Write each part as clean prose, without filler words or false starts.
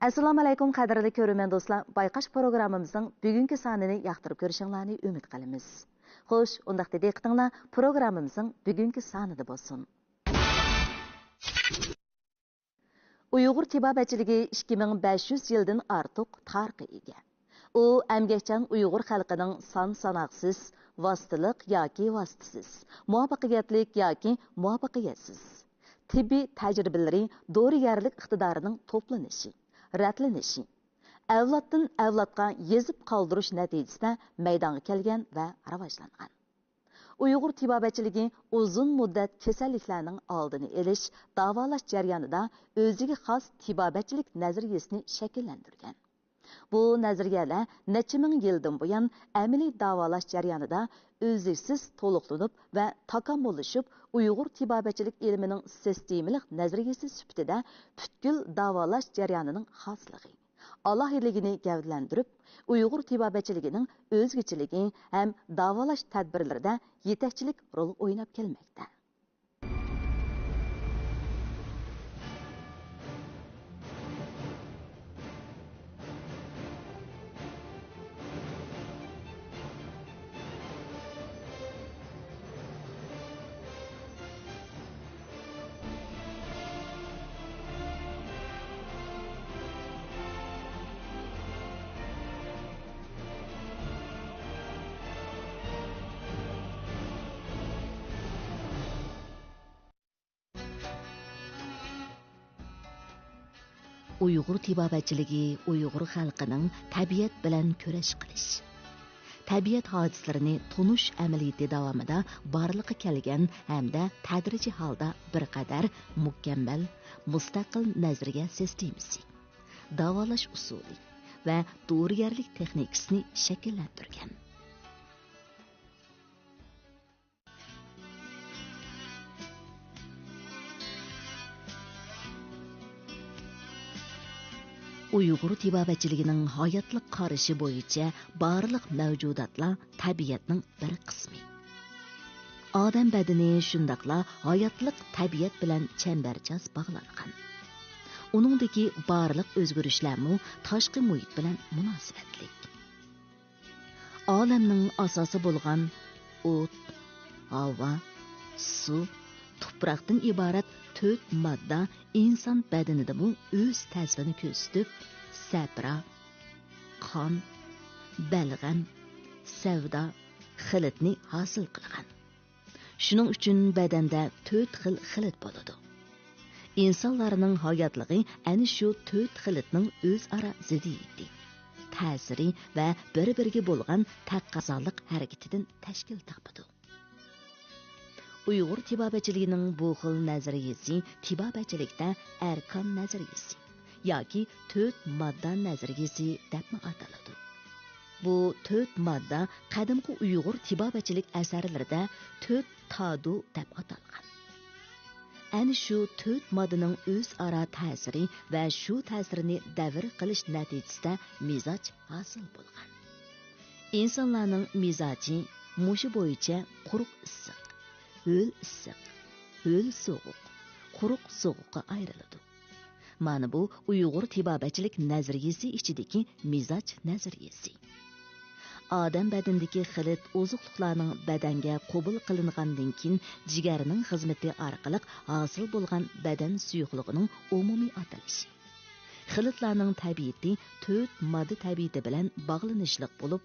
Assalomu alaykum qadrli ko'ruvchi do'stlar. Bayqash programmamizning bugungi sonini yoqtirib ko'rishingizni umid qilamiz. Xo'sh, undaqda diqqatinglar programmamizning bugungi sonida bo'lsin. Uyg'ur tibobachiligi 2500 yildan ortiq tarixga ega. U amgakchan Uyg'ur xalqining son-sanoqsiz, vositaliq yoki vositasiz, muvaffaqiyatlik yoki muvaffaqiyatsiz tibbiy tajribalari, dorigarlik iqtidorining to'planishi, ratlanishi, avloddan avlodga yezib qoldirish natijasida maydonga kelgan va rivojlangan. Uyg'ur tibobachiligi uzun muddat kasalliklarning oldini olish, davolash jarayonida o'ziga xos tibobachilik nazariyasini shakllantirgan. Bu nazariyalar necha ming yildan buyon amaliy davolash jarayonida o'zsiz to'liqlanib va takomillashib, Uyg'ur tibobachilik ilmining sistemalik nazariyasi sifatida butkul davolash jarayonining xosligi, alohidligini gavdalantirib, Uyg'ur tibobachiligining o'zgichiligi ham davolash tadbirlarida yetakchilik rol o'ynab kelmoqda. Uyg'ur tibobachiligi Uyg'ur xalqining tabiat bilan kurash qilish, tabiat hodislarini tunish amaliyoti davomida borliqqa kelgan hamda tadrijiy holda bir qadar mukammal, mustaqil nazariya sistemasi, davolash usuli va dorigarlik texnikasini shakllantirgan. Uyg'ur tibobachiligining hayotlik qarashi bo'yicha barliq mavjudotlar tabiatning bir qismi. Odam badani shundaqla hayotlik tabiat bilan chambarchas bog'langan. Uningdagi barliq o'zgarishlarmi tashqi muhit bilan munosabatli. Olamning asosi bo'lgan o't, havo, suv, tuproqdan iborat 4 modda inson badanida bu o'z ta'sirini ko'rsatib, sabra, qon, balg'am, savdo, xilitni hosil qilgan. Shuning uchun badanda 4 xil xilit bo'ladi. İnsanlarning hayotligi ana shu 4 xilitning o'zaro ziddiyati, ta'siri va bir-biriga bo'lgan taqozolik harakatidan tashkil topadi. Uyg'ur tibobachiligining bu xil nazariyasi tibobachilikda arkan nazariyasi yoki 4 modda nazariyasi deb ataladi. Bu 4 modda qadimgi Uyg'ur tibobachilik asarlarida 4 tadu deb atalgan. Ana shu 4 moddaning o'zaro ta'siri va shu ta'sirini davr qilish natijasida mizoj hosil bo'lgan. İnsanlarning mizoji mushi bo'yicha quruq issiq, ho'l issiq, ho'l sovuq, quruq sovuqqa ayriladi. Mana bu Uyg'ur tibobachilik nazariyasi ichidagi mizoj nazariyasi. Odam badanidagi xilit ozuqliqlarning badanga qabul qilingandan keyin jigarning xizmati orqali hosil bo'lgan badan suyuqligining umumiy atalishi. Xilitlarning tabiati 4 modda tabiati bilan bog'lanishliq bo'lib,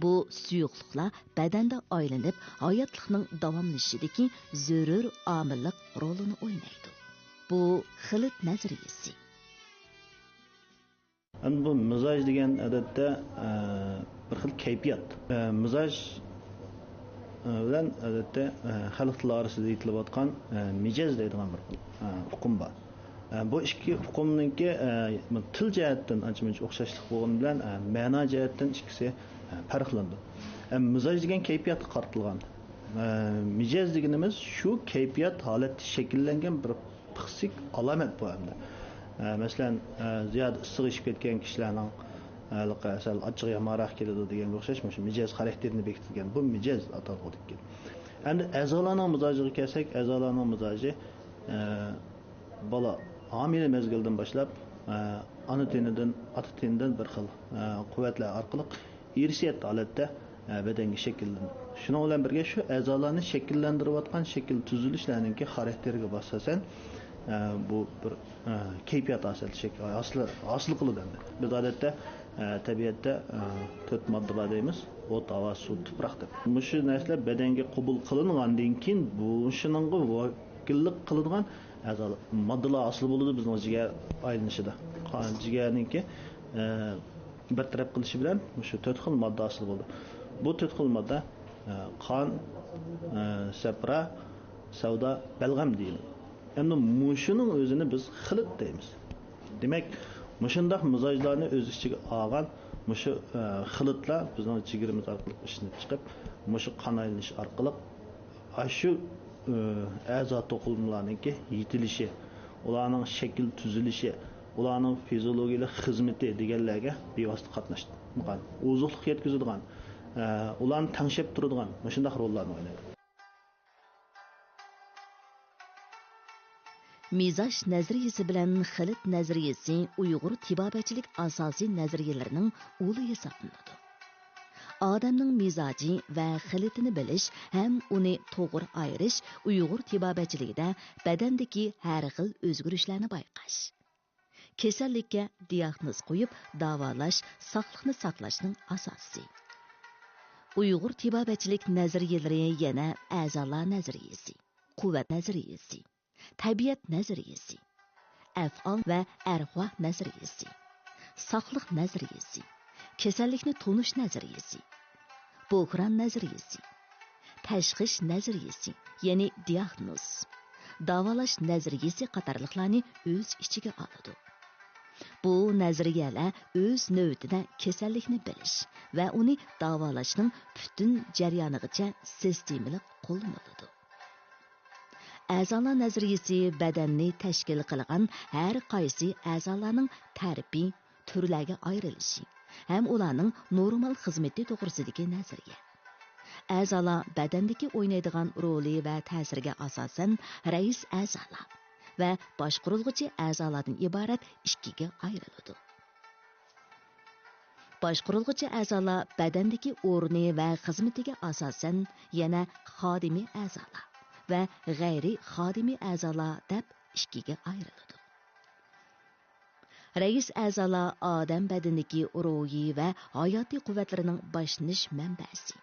bu suyuqliqlar badanda aylanib, hayotlikning davomlanishidagi zarur omillik rolini o'ynaydi. Bu xilit nazariyasi. Bu mizoj degan odatda bir xil kayfiyat. Mizoj bilan odatda xalq tili orasida aytilayotgan mijoz deydigan bir hukm bor. Bu ikki hukmninki til jihatdan ancha-muncha o'xshashlik bo'lgani bilan ma'no jihatdan ikkisi farqlandi. Mizoj degan kayfiyatga qaratilgan. Mijoz deganimiz shu kayfiyat holatda shakllangan bir pixsik alomat bu hamda. Masalan, ziyod issiq ishib ketgan kishilarning asal achchiq yamaroq keladi deganga o'xshash shu mijoz xarakterini bekitilgan bu mijoz atalib ketgan. Endi a'zolarning mizojiga kelsak, a'zolarning mizoji bola homila mezgildan boshlab ana tenidan, ota tenidan bir xil quvvatlar orqali irsiyat holatda badanga shakllanadi. Shuning bilan birga shu a'zolarni shakllantirayotgan shakl tuzilishlarninki xarakteriga asosan bu bir kayfiyat hosil qiladi. Biz odatda tabiatda 4 moddalar deymiz. O't, havo, suv, tuproq deb. Shu narsalar badanga qabul qilingandan keyin bu shuningga vakillik qiladigan moddalar hosil bo'ladi bizning jigar aylanishida. Jigarninki bir taraf qilishi bilan shu 4 xil modda hosil bo'ladi. Bu 4 xil modda qon, sapra, savda, balg'am deyiladi. Endi mushuning o'zini biz xilit deymiz. Demak, mushundaq mizojlarni o'z ichiga olgan mushu xilitlar bizning jigarimiz orqali ishlanib chiqib, mushu qon aylanish orqali shu a'zo to'qimalarningki yetilishi, ularning shakl tuzilishi, ularning fiziologik xizmati deganlarga bevosita qatnashgan, ozuqlik yetkazadigan, ularni tangshab turadigan mushundaq rollarni o'ynaydi. Mizaj nazariyasi bilan xilit nazariyasi Uyg'ur tibobatchilik asosiy nazariyalarining uli hisoblanadi. Odamning mizoji va xilitini bilish ham uni to'g'ri ayirish Uyg'ur tibobatchiligida badandagi har xil o'zgarishlarni bayqash. Kasallikka diagnoz qo'yib davolash, sog'liqni saqlashning asosi. Uyg'ur tibobatchilik nazariyalari yana a'zolar nazariyasi, quvvat nazariyasi, tabiat nazariyasi, af'ol va arvoh nazariyasi, sog'liq nazariyasi, kasallikni tonish nazariyasi, buhron nazariyasi, tashxis nazariyasi, ya'ni diagnoz, davolash nazariyasi qatorliqlarni o'z ichiga oladi. Bu nazariyalar o'z navbatida kasallikni bilish va uni davolashning butun jarayonigacha sistemalik qo'llaniladi. A'zolar nazariyasi badanni tashkil qilgan har qaysi a'zolarning tarbiy turlarga ayrilishi ham ularning normal xizmati to'g'risidagi nazariya. A'zolar badandagi o'ynaydigan roli va ta'siriga asosan rais a'zolar va boshqaruvchi a'zolardan iborat ikkiga ayriladi. Boshqaruvchi a'zolar badandagi o'rni va xizmatiga asosan yana xodimiy a'zolar va g'ayri xodimiy a'zolar deb ikkiga ayriladi. Rais a'zolar odam badanidagi ruhiy va hayotiy quvvatlarining boshlanish manbasi.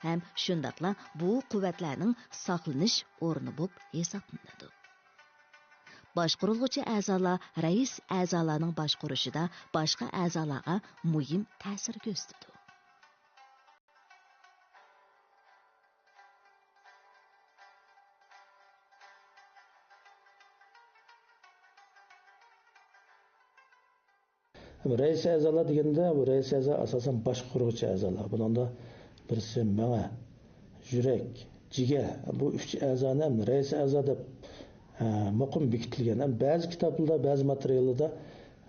Ham shundaqla bu quvvatlarning saqlanish o'rni bo'lib hisoblanadi. Boshqaruvchi a'zolar rais a'zolarning boshqarishida boshqa a'zolarga muhim ta'sir ko'rsatadi. Rais a'zolar deganda bu rais a'zo asosan boshqaruvchi a'zolar. Bunda birisi mana yurak, jigar bu uch a'zoni ham rais a'zo deb muqim bekitilgan. Ba'zi kitoblarda, ba'zi materiallarda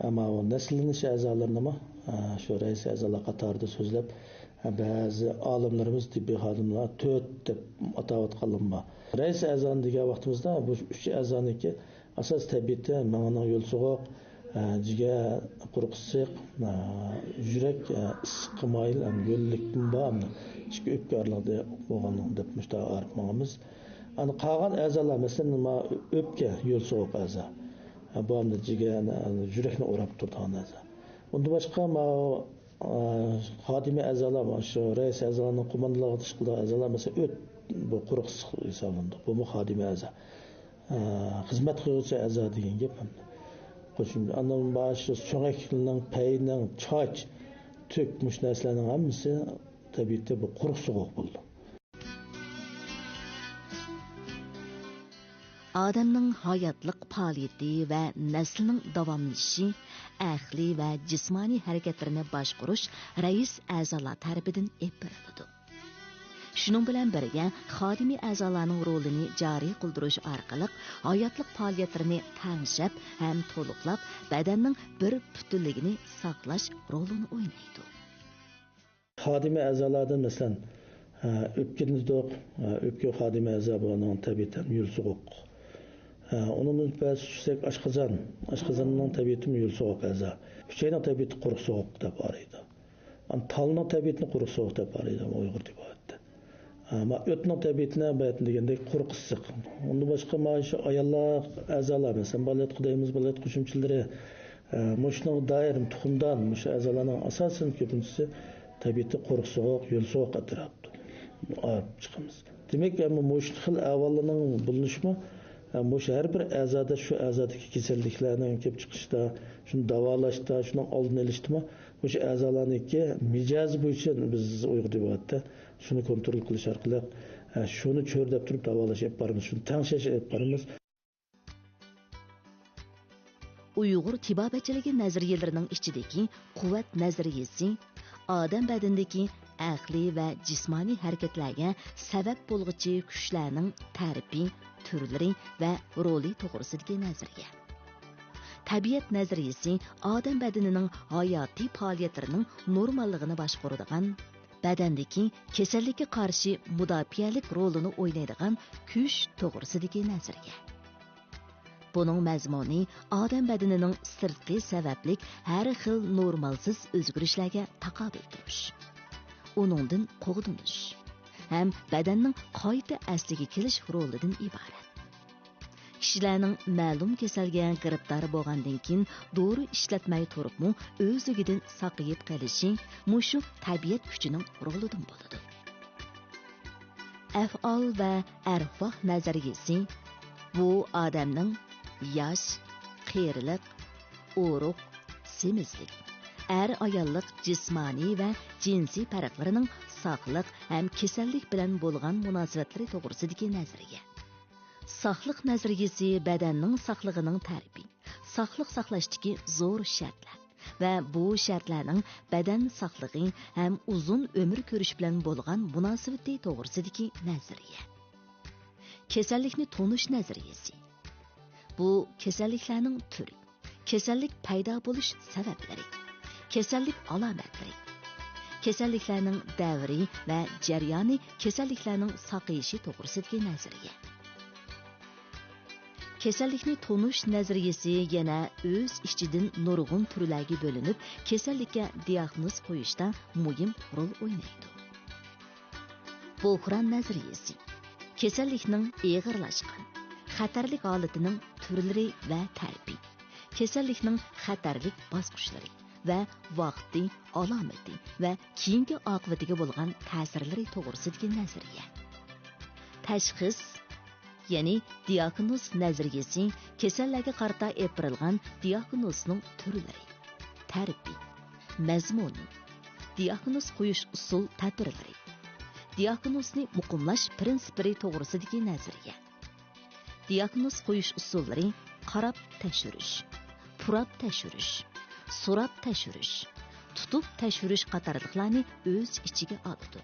ama o naslanish a'zolarini shu rais a'zolar qatorida so'zlab ba'zi olimlarimiz tibbiy xodimlar 4 deb atayotganlar bor. Rais a'zoni degan vaqtimizda bu uch a'zoniki asos tabiati mana yo'l so'g'oq, jigar, quruqsiq, yurak, issiq mayl, yo'llikdan bormi? Ichki o'pkalarida bo'lganini deb mustaqarmamiz. Ani qolgan a'zolar masalan o'pka, yo'l so'g'oq a'zo. Bu hamda jigarni, yurakni o'rab turgan a'zo. Unda boshqa xodimiy a'zolar shu rais a'zolarning qo'mondonligi tashkil a'zolar masalan o't bu quruqsiq hisoblanadi. Bu xodimiy a'zo. Xizmat qiluvchi a'zo degan gap ham. Qo'shimcha andan başı so'ngakning payning choch tök mush narsalarning hammasi tabiatda bu quruq so'g'oq bo'ldi. Odamning hayotlik faoliyati va naslning davomlashishi, aqliy va jismoniy harakatlarini boshqarish rais a'zolar tarafidan epiriladi. Shuning bilan birga xodimiy a'zolarning rolini joriy qildirish orqali hayotlik faoliyatlarini tanishib ham to'liqlab badanning bir butunligini saqlash rolini o'ynaydi. Xodimiy a'zolardan masalan o'pkani o'pka xodimiy a'zo bo'lgan tabiatan yo'l so'g'oq Onun bəzi düşsək aşqazanның təbiəti müyül soğuk əza. Üçeynin təbiəti quruq soğuk da var idi. Talının təbiətini quruq soğuk da var idi Uyğur tibarətdə. Ama ötünün təbiətinə bəyətin degəndək quruq ısıq. Onda başqa maaşı ayallar, əzalar, məsələn, balet qudayımız, balet quşumçiləri, muşunun dair tuxumdan, muşu əzalarının asasının köpüncüsü təbiəti quruq soğuk, yol soğuk ətrafdı. Ayıb çıxımız. Demək ki, muşun xil əvallarının bulunuşmu, muşu hər bir əzada, şu əzadaki keselliklərinin köp çıxışda, şunu davalaşda, şunu aldın elişdimi, muşu əzalarının ki, micazi bu için biz Uyğur tibarətdə şunu kontrol qilish orqali shuni cho'rdab turib davolash olib boramiz, shuni tangshash olib boramiz. Uyg'ur tibobatchiligi nazariyalarining ichidagi quvvat nazariyasi odam badanidagi aqliy va jismoniy harakatlarga sabab bo'lg'uchi kuchlarning ta'rifi, turlari va roli to'g'risidagi nazariya. Tabiat nazariyasi odam badanining hayotiy faoliyatlarining normalligini boshqaradigan, badandagi kasallikka qarshi mudofialik rolini o'ynaydigan kuch to'g'risidagi nazariya. Buning mazmuni odam badanining sirtqi sabablik har xil normalsiz o'zgarishlarga taqobil turish, uningdan qo'g'dinish ham badanning qayta asliga kelish rolidan iborat. Kishilarning ma'lum kasalga giribdor bo'lgandan keyin dori ishlatmay turibmi o'zligidan saqayib qolishi mushu tabiat kuchining rolidan bo'ladi. Af'ol va arvoh nazariyasi bu odamning yosh, qiyrilik, o'ruq, semizlik, ayollik jismoniy va jinsiy farqlarining sog'liq ham kasallik bilan bo'lgan munosabatlari to'g'risidagi nazariya. Saqliq nazariyasi badanning saqligining ta'rifi, saqliq saqlashdagi zo'r shartlar va bu shartlarning badan saqligi ham uzun umr ko'rish bilan bo'lgan munosabati to'g'risidagi nazariya. Kasallikni tonish nazariyasi. Bu kasalliklarning turi, kasallik paydo bo'lish sabablari, kasallik alomatlari, kasalliklarning davri va jarayoni, kasalliklarning saqayishi to'g'risidagi nazariya. Kasallikni tonish nazariyasi yana o'z ichidan nurg'un turlarga bo'linib, kasallikka diagnoz qo'yishda muhim rol o'ynaydi. Buhron nazariyasi kasallikning og'irlashgan, xatarlik holatining turlari va ta'rifi, kasallikning xatarlik bosqichlari va vaqti, alomati va keyingi oqibatiga bo'lgan ta'sirlari to'g'risidagi nazariya. Tashxis ya'ni diagnoz nazariyasi kasallarga qarata epirilgan diagnozning turlari, ta'rifi, mazmuni, diagnoz qo'yish usul tadbirlari, diagnozni muqimlash prinsiplari to'g'risidagi nazariya. Diagnoz qo'yish usullari qarab tashirish, purab tashirish, so'rab tashirish, tutib tashirish qatorliqlarni o'z ichiga oladi.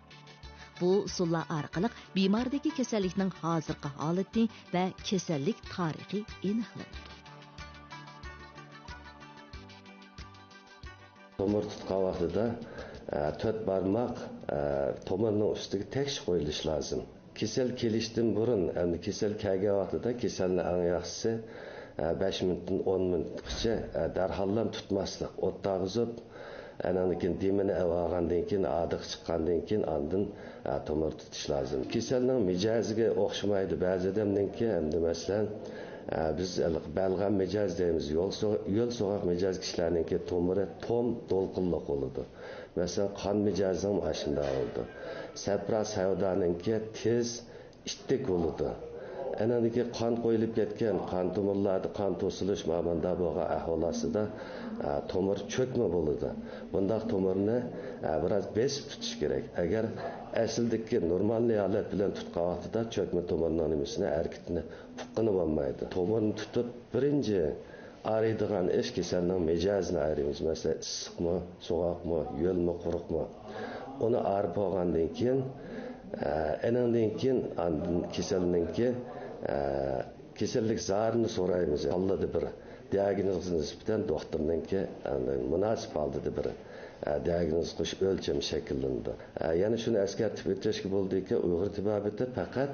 Bu usullar orqali bemordagi kasallikning hozirgi holati va kasallik tarixi aniqlanadi. Tomir tutgan vaqtida 4 barmoq tomirning ustiga teksh qo'yilishi lozim. Kasal kelishdan burun, endi kasal kelgan vaqtida kasalni eng yaxshisi 5 minutdan 10 minutgacha darhol tutmaslik, o'tdag'izib, anankin demini avag'andan keyin, adiq chiqqandan keyin ondan tomir tutish lozim. Kasalning mijoziga o'xshamaydi ba'zi odamninki, endi masalan biz balg'am mijoz deymiz, yo'l so'g'aq mijoz kishilarninki tomiri tom to'lqinliq bo'ladi. Masalan, qon mijozning ashunda bo'ldi. Sapra savdoninki tez ittik bo'ladi. Anandagi qon qo'yilib ketgan qon tomirlarda qon to'silish ma'noda bo'lgan ahvolida tomir cho'kma bo'ladi. Bundaq tomirni biroz besib tutish kerak. Agar aslidagi normal holat bilan tutgan vaqtida cho'kma tomirning nimasini harakatini tuqqani bo'lmaydi. Tomirni tutib birinchi araydigan ish kasalning mijozini araymiz. Masalan, issiqmi, so'g'oqmi, yo'lmi, quruqmi. Uni arib olgandan keyin anandan keyin kasalninki kasallik zarini so'raymiz. Allada bir diagnozni nisbatan doktorninki munosib holatda bir diagnoz qo'yish o'lchami shakllanadi. Yana shuni eskartib o'tishga bo'ldiki, Uyg'ur tibobati faqat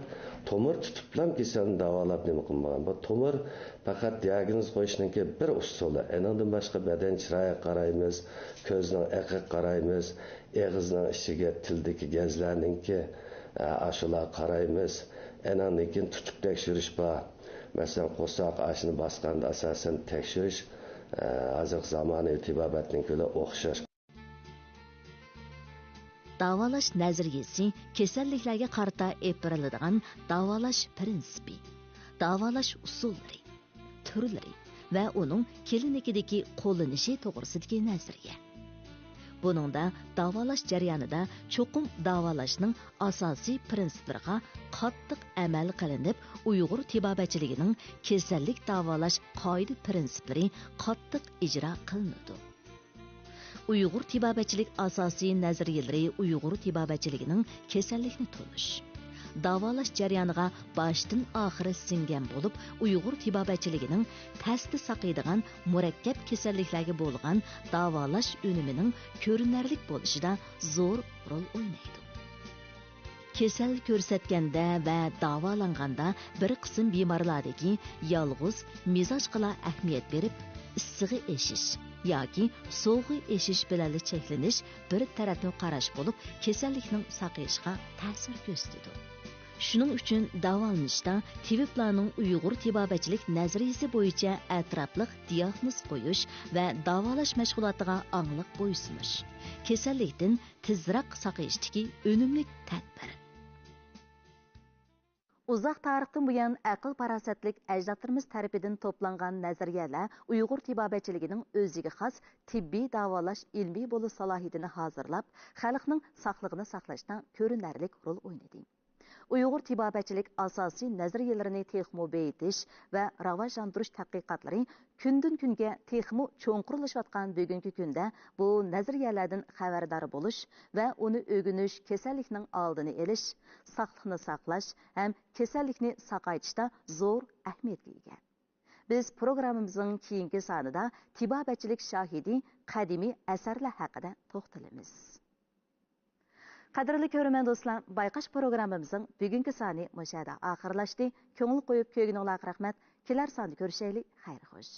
tomir tutib bilan kasalni davolab nima qilmagan. Bu tomir faqat diagnoz qo'yishninki bir usuli. Endan boshqa badan chiroyiga qaraymiz, ko'zning aqiga qaraymiz, og'izning ichiga tildagi gazlarninki ashular qaraymiz. Endan keyin tutib tekshirish bor. Masalan, qo'saq ashini bosganda asosan tekshirish hozir zamonaviy tibobatning ko'la o'xshash. Davolash nazariyasi kasalliklarga qarata epiriladigan davolash prinsipi, davolash usullari, turlari va uning klinikadagi qo'llanishi to'g'risidagi nazariya. Buningda davolash jarayonida cho'qim davolashning asosiy prinsiplariga qattiq amal qilinib, Uyg'ur tibobatchiligining kasallik davolash qoida prinsiplari qattiq ijro qilinadi. Uyg'ur tibobatchilik asosiy nazariyalari Uyg'ur tibobatchiligining kasallikni tonish, davolash jarayoniga boshdan oxiri singan bo'lib, Uyg'ur tibobatchiligining tasdi saqlaydigan murakkab kasalliklarga bo'lgan davolash unimining ko'rinarlik bo'lishida zo'r rol o'ynaydi. Kasal ko'rsatganda va davolanganda bir qism bemorlardagi yolg'iz mizojga ahamiyat berib, issig'i eshish yoki so'g'i eshish bilan cheklanish bir tarafni qarash bo'lib, kasallikning saqayishiga ta'sir ko'rsatadi. Shuning uchun davolanishda tabiblarning Uyg'ur tibobatchilik nazariyasi bo'yicha atrofliq diagnoz qo'yish va davolash mashg'ulotiga angliq bo'ysunish kasallikdan tezroq saqayishdagi unumli tadbir. Uzoq tarixdan buyon aql farosatlik ajdodlarimiz tarafidan to'plangan nazariyalar Uyg'ur tibobatchiligining o'ziga xos tibbiy davolash ilmiy bo'lish salohiyatini hozirlab, xalqning sog'lig'ini saqlashda ko'rinarli rol o'ynadi. Uyg'ur tibobatchilik asosiy nazariyalarini texmo beyitish va rivojlantirish tadqiqotlari kundan kunga texmo cho'nqirilishayotgan bugungi kunda bu nazariyalardan xabardor bo'lish va uni o'rganish kasallikning oldini olish, sog'liqni saqlash ham kasallikni saqaytishda zo'r ahamiyatga ega. Biz programmamizning keyingi sonida tibobatchilik shohidi qadimiy asarlar haqida to'xtalamiz. Qadrli ko'rman do'stlar, bayqash programmamizning bugungi soni mushada oxirlashdi. Ko'ngil qo'yib ko'rganingizga rahmat. Kelar sonda ko'rishaylik. Xayr xo'sh.